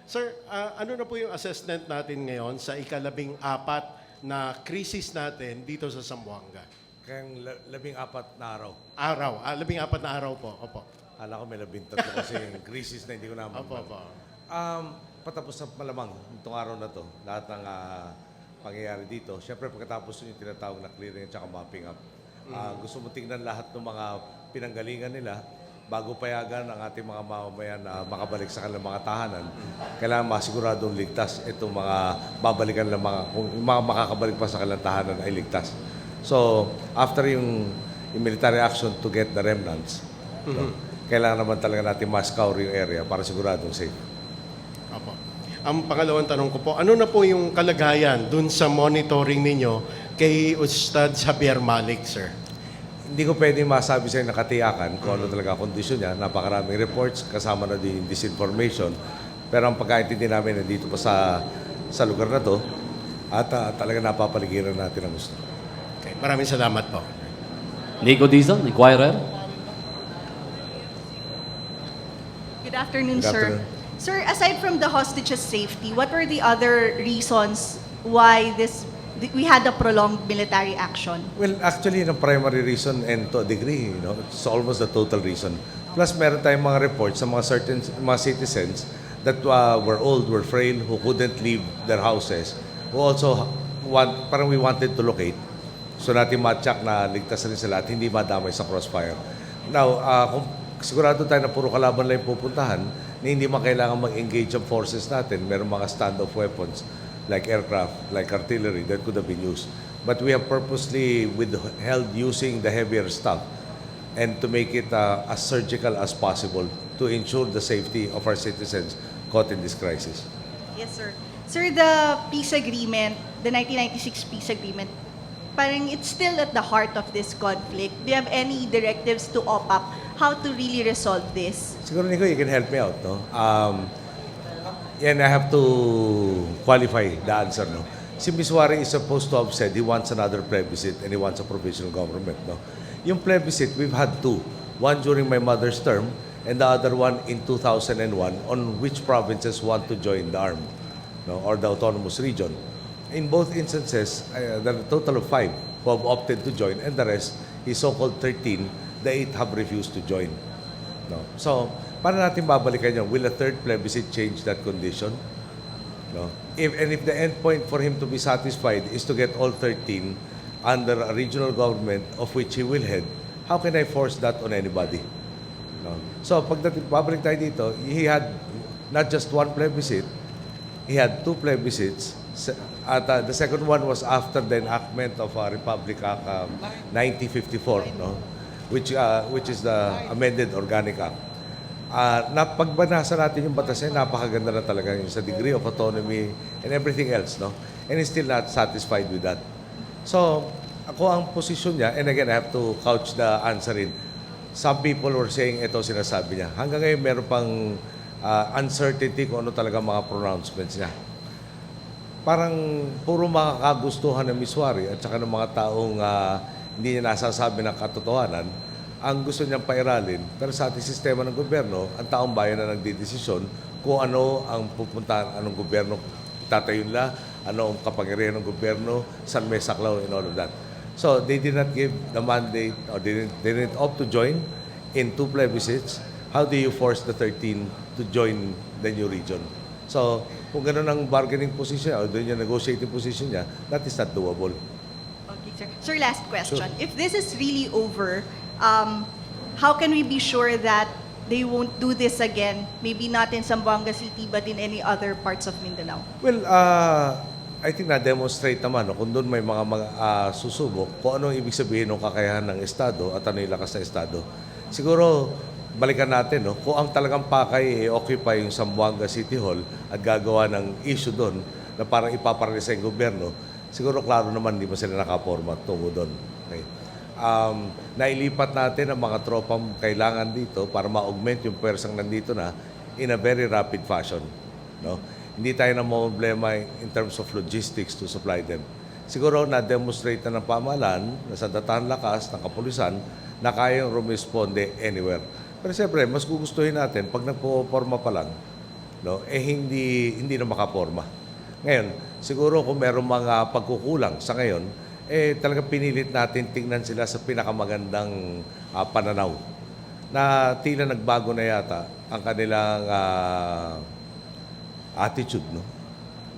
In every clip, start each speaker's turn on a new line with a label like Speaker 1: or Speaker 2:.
Speaker 1: Sir, ano na po yung assessment natin ngayon sa ikalabing-apat na krisis natin dito sa Zamboanga?
Speaker 2: Kayang 14 na araw.
Speaker 1: Araw, labing-apat na araw po. Opo.
Speaker 2: Hala ko may 13 kasi yung crisis na hindi ko naman.
Speaker 1: Opo, opo.
Speaker 2: Patapos na malamang itong araw na to, lahat ng pangyayari dito. Siyempre pagkatapos yung tinatawag na clearing at saka mapping up. Gusto mo tingnan lahat ng mga pinanggalingan nila bago payagan ang ating mga mamamayan na makabalik sa kanilang mga tahanan. Kailangan masiguradong ligtas itong mga babalikan ng kung yung mga makakabalik pa sa kanilang tahanan ay ligtas. So, after yung military action to get the remnants, so, kailangan naman talaga natin mas-cover yung area para siguradong safe.
Speaker 1: Opo. Ang pangalawang tanong ko po, ano na po yung kalagayan dun sa monitoring ninyo kay Ustad Javier Malik, sir?
Speaker 2: Hindi ko pwedeng masabi sa nakatiyakan kung ano talaga kondisyon niya. Napakaraming reports, kasama na din yung disinformation. Pero ang pagkaintindi namin nandito pa sa lugar na to at talaga napapaligiran natin ang gusto.
Speaker 1: Okay, maraming salamat po.
Speaker 3: Nico Dizon, Inquirer.
Speaker 4: Good afternoon,
Speaker 2: Good
Speaker 4: sir.
Speaker 2: afternoon.
Speaker 4: Sir, aside from the hostages' safety, what were the other reasons why we had a prolonged military action?
Speaker 2: Well, actually, the primary reason and to a degree, it's almost the total reason. Plus, meron tayong mga reports sa mga citizens that were old, were frail, who couldn't leave their houses, who also parang we wanted to locate. So natin matcheck na ligtas rin sila at hindi madamay sa crossfire. Now, kung sigurado tayo na puro kalaban lang yung pupuntahan, na hindi makailangan mag-engage ang forces natin, meron mga standoff weapons like aircraft, like artillery that could have been used. But we have purposely withheld using the heavier stuff and to make it as surgical as possible to ensure the safety of our citizens caught in this crisis.
Speaker 4: Yes, sir. Sir, the peace agreement, the 1996 peace agreement, parang it's still at the heart of this conflict. Do you have any directives to OPAP how to really resolve this?
Speaker 2: Siguro, Nico, you can help me out, no? And I have to qualify the answer, no? Si Miswari is supposed to have said he wants another plebiscite and he wants a provisional government, no? Yung plebiscite, we've had two. One during my mother's term and the other one in 2001 on which provinces want to join the armed, no, or the autonomous region. In both instances, there are a total of 5 who have opted to join and the rest, his so-called 13, the 8 have refused to join. No. So, paano natin babalikan yun? Will a third plebiscite change that condition? No. If the end point for him to be satisfied is to get all 13 under a regional government of which he will head, how can I force that on anybody? No. So, babalik tayo dito, he had not just one plebiscite, he had 2 plebiscites. At the second one was after the enactment of Republic Act 1954, no? Which is the amended Organic Act. Pagbabasa natin yung batas niya, napakaganda na talaga yung sa degree of autonomy and everything else, no? And he's still not satisfied with that. So, ako ang posisyon niya, and again, I have to couch the answer in. Some people were saying, ito sinasabi niya. Hanggang ngayon, meron pang uncertainty kung ano talaga mga pronouncements niya. Parang puro mga kagustuhan ng Miswari at saka ng mga taong hindi niya nasasabi ng katotohanan ang gusto niyang pairalin. Pero sa ating sistema ng gobyerno, ang taong bayan na nagdidesisyon kung ano ang pupuntahan, anong gobyerno tatayo nila, ano ang kapangyarihan ng gobyerno, saan may saklaw, and all of that. So, they did not give the mandate, or they didn't opt to join in 2 plebiscites. How do you force the 13 to join the new region? So, kung gano'n ang bargaining position niya, o doon yung negotiating position niya, that is not doable.
Speaker 4: Okay, sir. Sir, last question.
Speaker 2: Sure.
Speaker 4: If this is really over, how can we be sure that they won't do this again? Maybe not in Zamboanga City, but in any other parts of Mindanao?
Speaker 2: Well, I think na-demonstrate naman, no, kung doon may mga susubok, kung ano ibig sabihin ng kakayahan ng Estado at ano yung lakas ng Estado. Siguro, balikan natin, no, kung ang talagang pakay occupy yung Zamboanga City Hall at gagawa ng issue doon na parang ipaparalisa yung gobyerno, siguro klaro naman hindi mo sila nakaporma tungo doon. Okay. Nailipat natin ang mga tropang kailangan dito para ma-augment yung pwersang nandito na in a very rapid fashion. No? Hindi tayo na problema in terms of logistics to supply them. Siguro na-demonstrate na ng pamahalaan na sa datahan lakas ng kapulisan na kayang rumisponde anywhere. Pero siyempre, mas gugustuhin natin pag nagpo-forma pa lang, no, hindi na makaporma. Ngayon, siguro kung merong mga pagkukulang sa ngayon, talaga pinilit natin tingnan sila sa pinakamagandang pananaw na tila nagbago na yata ang kanilang attitude, no?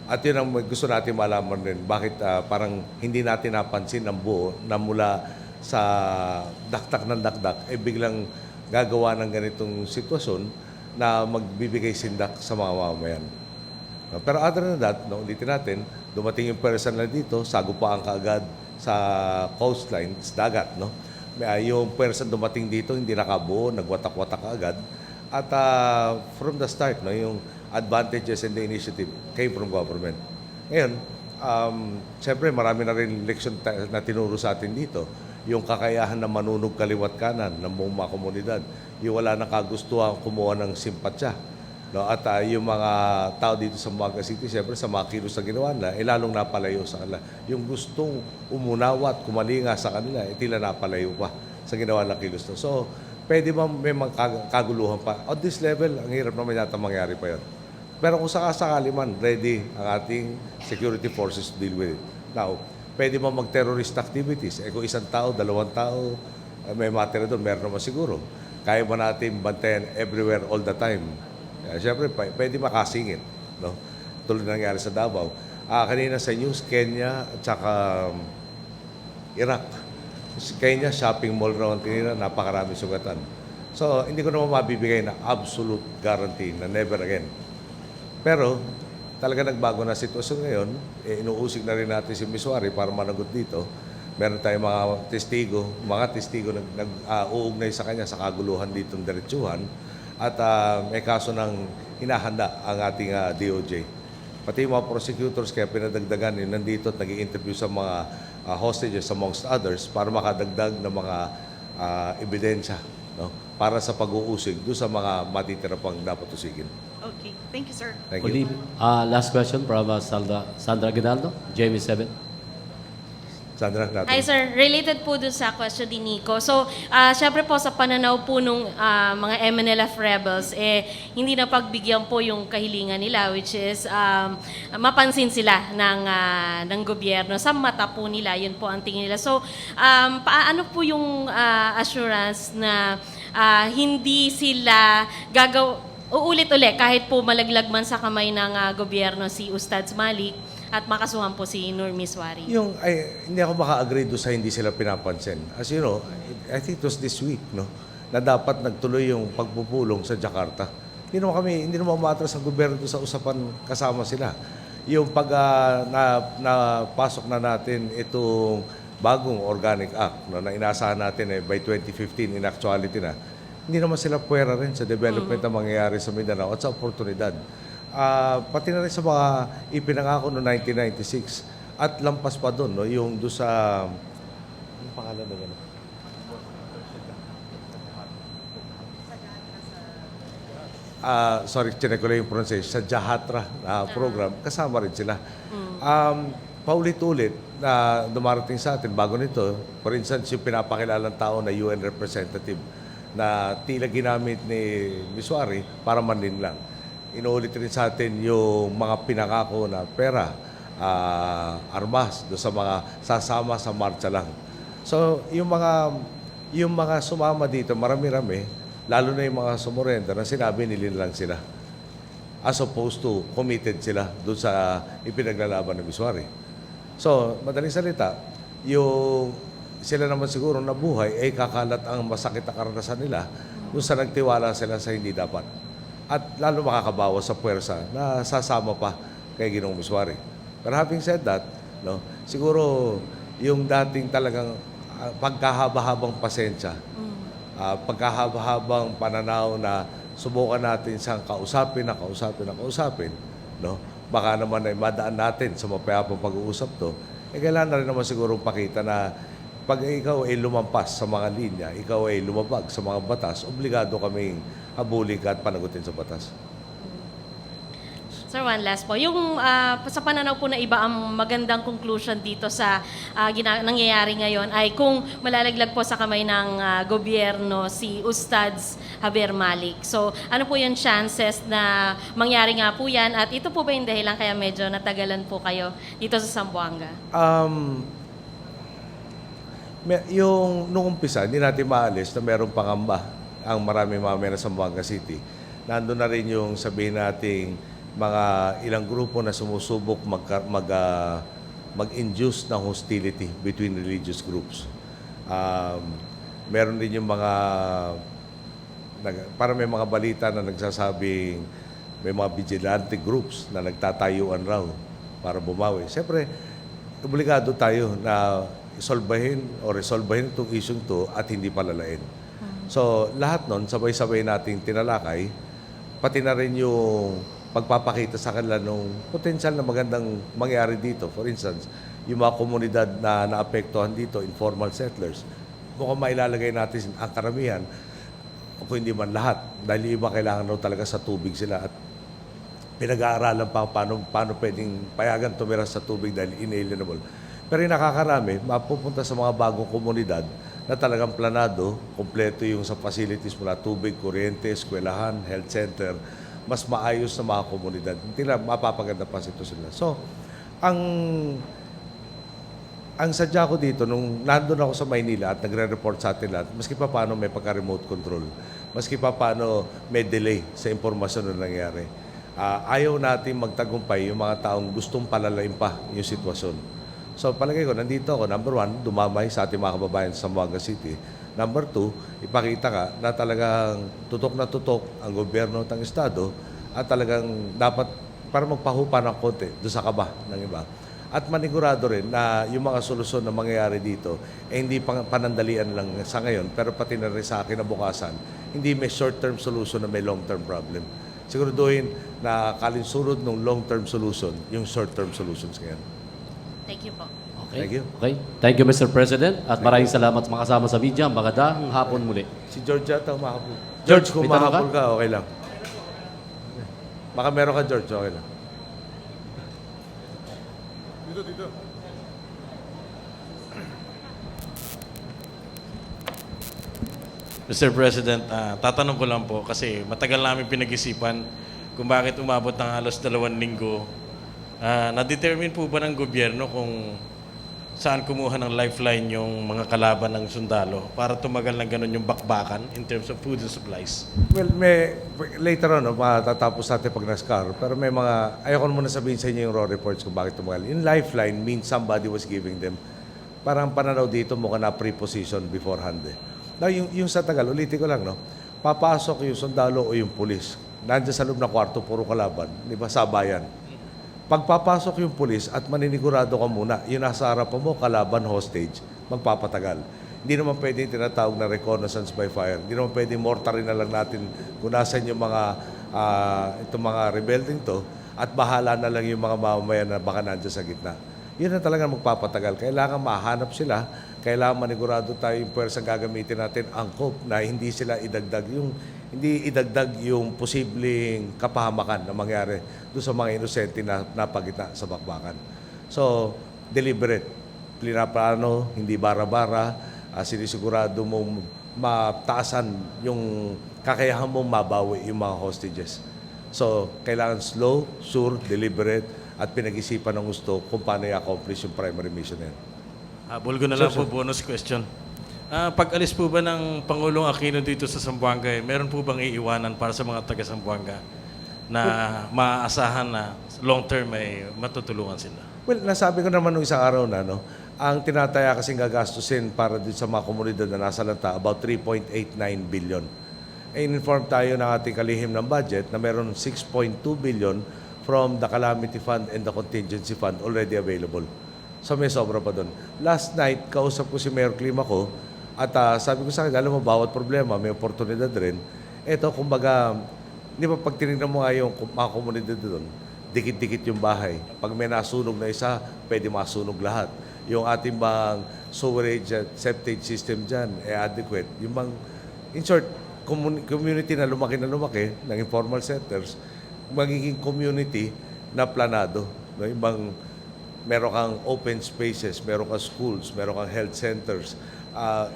Speaker 2: At yun ang gusto natin malaman rin, bakit parang hindi natin napansin ng buo na mula sa dakdak ng dakdak, biglang gagawa ng ganitong sitwasyon na magbibigay sindak sa mga mamamayan. No? Pero other than that, no, ulitin natin, dumating yung personal dito, sagupaan kaagad sa coastline, sa dagat, no? Yung person dumating dito, hindi nakabuo, nagwatak-watak agad. At from the start, no, yung advantages and the initiative came from government. Ngayon, siyempre marami na rin leksyon na tinuro sa atin dito. Yung kakayahan na manunog kaliwat kanan ng buong mga komunidad. Yung wala nang kagustuhan kumuha ng simpatsya. No? At yung mga tao dito sa Buanga City, siyempre sa mga kilos na ginawa nila, lalong napalayo sa kanila. Yung gustong umunawa at kumalinga sa kanila, tila napalayo pa sa ginawa ng kilos. No? So, pwede ba may mga kaguluhan pa? On this level, ang hirap naman yata mangyari pa yun. Pero kung sakasakali man, ready ang ating security forces to deal with it. Now, pwede ba mag-terrorist activities? Kung isang tao, dalawang tao, may matira doon, meron naman siguro. Kaya ba natin bantayan everywhere all the time? Siyempre, pwede makasingit. No? Tulad na nangyari sa Davao. Kanina sa news, Kenya at saka Iraq. Kenya, shopping mall raw ang tinira, napakarami sugatan. So, hindi ko naman mabibigay na absolute guarantee na never again. Pero, talaga nagbago na sitwasyon ngayon. Inuusig na rin natin si Miswari para managot dito. Meron tayong mga testigo na nag-uugnay sa kanya sa kaguluhan ditong diretsuhan. At may kaso ng hinahanda ang ating DOJ. Pati yung mga prosecutors kaya pinadagdagan nandito at nag-i-interview sa mga hostages amongst others para makadagdag ng mga ebidensya, no? Para sa pag-uusig doon sa mga matitira pang dapat usigin.
Speaker 4: Okay. Thank you, sir.
Speaker 2: Thank you.
Speaker 3: Last question from Sandra Guinaldo, JME7.
Speaker 2: Sandra, natin.
Speaker 5: Hi sir, related po dun sa question ni Nico. So, syempre po sa pananaw po nung mga MNLF rebels, hindi na pagbigyan po yung kahilingan nila, which is mapansin sila ng gobyerno. Sa mata po nila, yun po ang tingin nila. So, paano po yung assurance na hindi sila uulit-ulit kahit po malaglag man sa kamay ng gobyerno si Ustad Malik at makasuhan po si Nur Miswari?
Speaker 2: Hindi ako maka-agree doon sa hindi sila pinapansin. As you know, I think it was this week, no, na dapat nagtuloy yung pagpupulong sa Jakarta. Hindi naman umatras ang gobyerno doon sa usapan kasama sila. Yung pag napasok na natin itong bagong Organic Act, no, na inaasahan natin by 2015 in actuality na, hindi naman sila puwera rin sa development na mangyayari sa Mindanao at sa oportunidad. Pati na rin sa mga ipinangako noong 1996 at lampas pa doon, no, yung doon sa ano pangalan na gano'n? Sorry, chinek ko lang yung pronunciation. Sa Jahatra program, kasama rin sila. Paulit-ulit na dumarating sa atin bago nito, for instance, yung pinapakilalang tao na UN representative na tila ginamit ni Miswari para manlin lang. Inuulit rin sa atin yung mga pinangako na pera, armas, do sa mga sasama sa marcha lang. So, yung mga sumama dito, marami-rami, lalo na yung mga sumurenda na sinabi nila lang sila. As opposed to committed sila doon sa ipinaglalaban ng Miswari. So, madaling salita, yung sila naman siguro nabuhay ay kakalat ang masakit na karanasan nila kung sa nagtiwala sila sa hindi dapat. At lalo makakabawas sa puwersa na sasama pa kay Ginoong Miswari. Pero having said that, no, siguro yung dating talagang pagkahaba-habang pasensya, pagkahaba-habang pananaw na subukan natin siyang kausapin, no, baka naman ay madaan natin sa mapayapang pag-uusap to, kailangan na rin naman siguro pakita na pag ikaw ay lumampas sa mga linya, ikaw ay lumabag sa mga batas, obligado kaming habulin ka at panagutin sa batas.
Speaker 5: Sir, one last po. Yung sa pananaw po na iba, ang magandang conclusion dito sa nangyayari ngayon ay kung malalaglag po sa kamay ng gobyerno si Ustads Javier Malik. So, ano po yung chances na mangyari nga po yan? At ito po ba yung dahilan kaya medyo natagalan po kayo dito sa Zamboanga?
Speaker 2: Yung nung umpisa, hindi natin maalis na merong pangamba ang maraming mamaya sa Zamboanga City. Nandun na rin yung sabihin nating mga ilang grupo na sumusubok mag-induce ng hostility between religious groups. Meron din yung mga, para may mga balita na nagsasabing may mga vigilante groups na nagtatayuan raw para bumawi. Siyempre, obligado tayo na resolbahin itong isyong to at hindi palalain. So, lahat nun, sabay-sabay nating tinalakay, pati na rin yung pagpapakita sa kanila ng potensyal na magandang mangyari dito. For instance, yung mga komunidad na naapektuhan dito, informal settlers, mukhang mailalagay natin ang karamihan, o kung hindi man lahat, dahil iba kailangan raw talaga sa tubig sila at pinag-aaralan pa paano pwedeng payagan tumira sa tubig dahil inalienable. Pero yung nakakarami, mapupunta sa mga bagong komunidad na talagang planado, kompleto yung sa facilities mula tubig, kuryente, eskwelahan, health center, mas maayos na mga komunidad. Hindi lang mapapaganda pa sila. So, ang sadya ko dito, nung nandun ako sa Maynila at nagre-report sa atin lahat, maski pa paano may pagka-remote control, maski pa paano may delay sa impormasyon na nangyari, ayaw natin magtagumpay yung mga taong gustong palalain pa yung sitwasyon. So, palagay ko, nandito ako, number one, dumamay sa ating mga kababayan sa Zamboanga City. Number two, ipakita ka na talagang tutok na tutok ang gobyerno at ang Estado at talagang dapat para magpahupa ng konti doon sa kaba ng iba. At manigurado rin na yung mga solusyon na mangyayari dito hindi panandalian lang sa ngayon pero pati na rin sa kinabukasan. Hindi may short-term solution na may long-term problem. Siguraduhin na kalinsunod ng long-term solution yung short-term solutions ngayon.
Speaker 5: Thank you po.
Speaker 3: Okay.
Speaker 2: Thank you.
Speaker 3: Okay. Thank you, Mr. President. At maraming salamat sa makasama sa media. Magandang hapon muli.
Speaker 2: Si George yata umahapon.
Speaker 3: George,
Speaker 2: George, kung
Speaker 3: may tanong
Speaker 2: umahapon ka, okay lang. Baka meron ka, George, okay lang.
Speaker 6: Mr. President, tatanong ko lang po kasi matagal namin pinag-isipan kung bakit umabot ng halos 2 linggo. Na-determine po ba ng gobyerno kung saan kumuha ng lifeline yung mga kalaban ng sundalo para tumagal ng ganun yung bakbakan in terms of food and supplies?
Speaker 2: Well, later on, matatapos natin pag NASCAR, pero may mga, ayoko muna sabihin sa inyo yung raw reports kung bakit tumagal. In lifeline means somebody was giving them. Parang pananaw dito mukha na pre-position beforehand eh. Now, yung sa Tagal, ulitin ko lang, no? Papasok yung sundalo o yung pulis. Nandiyan sa loob ng kwarto, puro kalaban. Di ba? Sabayan. Pagpapasok yung pulis at maninigurado ka muna, yung nasa harapan mo, kalaban, hostage, magpapatagal. Hindi naman pwedeng tinatawag na reconnaissance by fire. Hindi naman pwedeng mortarin na lang natin kung nasan yung itong mga rebelding to at bahala na lang yung mga mamamayan na baka nandiyan sa gitna. Yun na talaga magpapatagal. Kailangan mahanap sila, kailangan manigurado tayo yung pwersang gagamitin natin, angkop, na hindi sila idagdag yung posibleng kapahamakan na mangyari doon sa mga inosente na napagita sa bakbakan. So, deliberate. Plano, hindi bara-bara, sinisigurado mong mataasan yung kakayahan mong mabawi yung mga hostages. So, kailangan slow, sure, deliberate, at pinag-isipan ng gusto kung paano i-accomplish yung primary mission na yan.
Speaker 6: Habol ko na lang po, bonus question. Pag-alis po ba ng Pangulong Aquino dito sa Zamboanga, meron po bang iiwanan para sa mga taga-Zamboanga na maaasahan na long-term ay matutulungan sila?
Speaker 2: Well, nasabi ko naman nung isang araw na, no, ang tinataya kasing gagastusin para dito sa mga komunidad na nasa lanta, about 3.89 billion. In-inform tayo ng ating kalihim ng budget na meron 6.2 billion from the Calamity Fund and the Contingency Fund already available. So may sobra pa doon. Last night, kausap ko si Mayor Climaco at sabi ko sa akin, alam mo, bawat problema, may oportunidad rin. Ito, kumbaga, di ba pag tinignan mo nga yung mga komunidad doon, dikit-dikit yung bahay. Pag may nasunog na isa, pwede masunog lahat. Yung ating bang sewerage at septage system dyan, adequate. Yung bang, in short, community na lumaki ng informal centers, magiging community na planado. No? Meron kang open spaces, meron kang schools, meron kang health centers.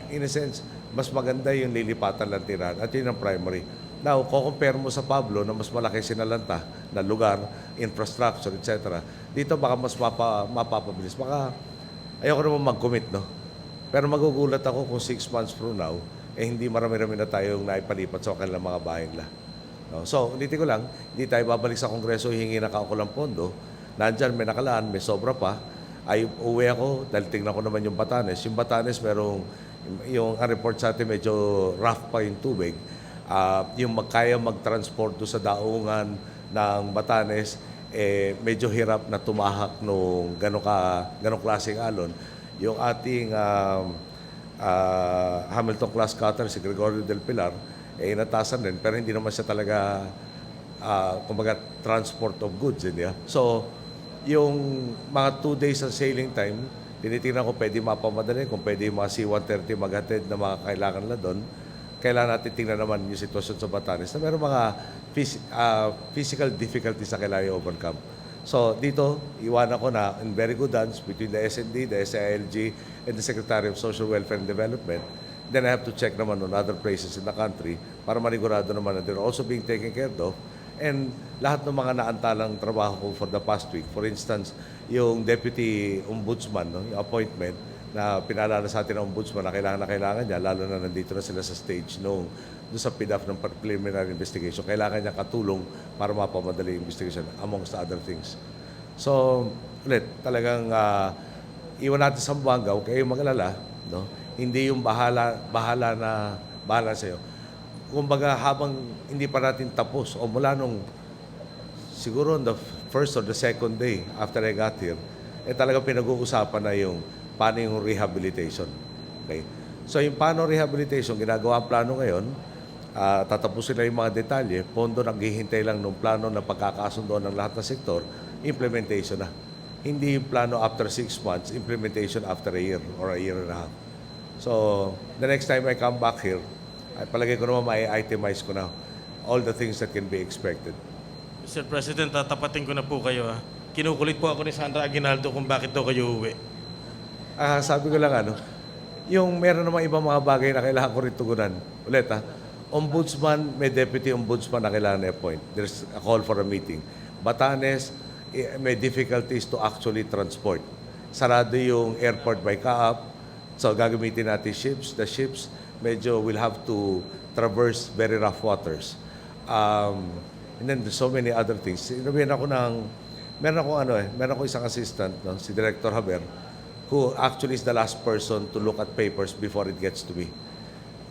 Speaker 2: In a sense, mas maganda yung lilipatan ng tirahan at yun ang primary. Now, compare mo sa Pablo na mas malaki sinalanta na lugar, infrastructure, etc. Dito baka mas mapapabilis. Baka ayoko naman mag-commit, no? Pero magugulat ako kung 6 months from now, hindi marami-rami na tayong naipalipat sa kanilang mga bahay nila. No? So, ulitin ko lang, hindi tayo babalik sa Kongreso hingi na kaukulang pondo. Nandyan, may nakalaan, may sobra pa. Ay, uwi ako, dahil tingnan ko naman yung Batanes. Yung Batanes, merong, yung report sa atin, medyo rough pa yung tubig. Yung kaya mag-transport doon sa daungan ng Batanes, medyo hirap na tumahak nung ganong klaseng alon. Yung ating Hamilton class cutter, si Gregorio del Pilar, inatasan din, pero hindi naman siya talaga, kumbaga, transport of goods. So, yung mga 2 days ng sailing time, tinitingnan ko pwede mapamadali, kung pwede yung mga C-130 maghatid na mga kailangan na doon. Kailangan natin tingnan naman yung sitwasyon sa Batanes na meron mga physical difficulties na kailangan i-overcome. So, dito, iwanan ko na in very good hands between the SND, the SILG, and the Secretary of Social Welfare and Development. Then I have to check naman on other places in the country para manigurado naman na they're also being taken care of. And lahat ng mga naantalang trabaho ko for the past week, for instance, yung Deputy Ombudsman, no, yung appointment na pinaalala sa atin ng Ombudsman na kailangan niya, lalo na nandito na sila sa stage doon sa PDAF ng preliminary investigation, kailangan niya katulong para mapamadali yung investigation, amongst other things. So, ulit, talagang iwan natin sa Buanga, huwag kayong mag-alala, no? Hindi yung bahala sa'yo. Kumbaga, habang hindi pa natin tapos, o mula nung siguro on the first or the second day after I got here, talagang pinag-uusapan na yung paano yung rehabilitation. Okay? So, yung paano rehabilitation, ginagawa ang plano ngayon, tatapusin na yung mga detalye, pondo naghihintay lang ng plano na pagkakasundo ng lahat ng sektor, implementation na. Hindi yung plano after 6 months, implementation after a year or a year and a half. So, the next time I come back here, ay palagay ko naman ma-itemize ko na all the things that can be expected.
Speaker 6: Mr. President, tatapatin ko na po kayo. Kinukulit po ako ni Sandra Aguinaldo kung bakit daw kayo uwi.
Speaker 2: Sabi ko lang yung meron namang ibang mga bagay na kailangan ko rin tugunan. Ulit Ombudsman, may Deputy Ombudsman na kailangan i-appoint. There's a call for a meeting. Batanes, may difficulties to actually transport. Sarado yung airport by Kaap. So gagamitin natin ships. The ships medyo will have to traverse very rough waters. And then there's so many other things. Meron ako isang assistant, no, si Director Haber, who actually is the last person to look at papers before it gets to me.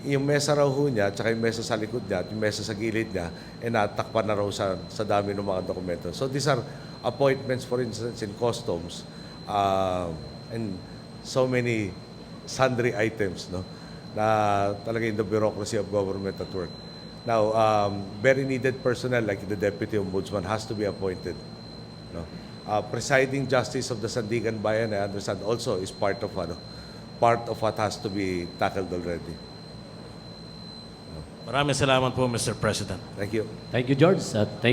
Speaker 2: Yung mesa raw ho niya, tsaka yung mesa sa likod niya, yung mesa sa gilid niya, natakpan na raw sa dami ng mga dokumento. So these are appointments, for instance, in customs, and so many sundry items, no, na talaga in the bureaucracy of government at work. Now, very needed personnel like the Deputy Ombudsman has to be appointed. No? Presiding Justice of the Sandigan Bayan, I understand, also is part of what has to be tackled already.
Speaker 6: Maraming salamat po, Mr. President.
Speaker 2: Thank you.
Speaker 3: Thank you, George. At thank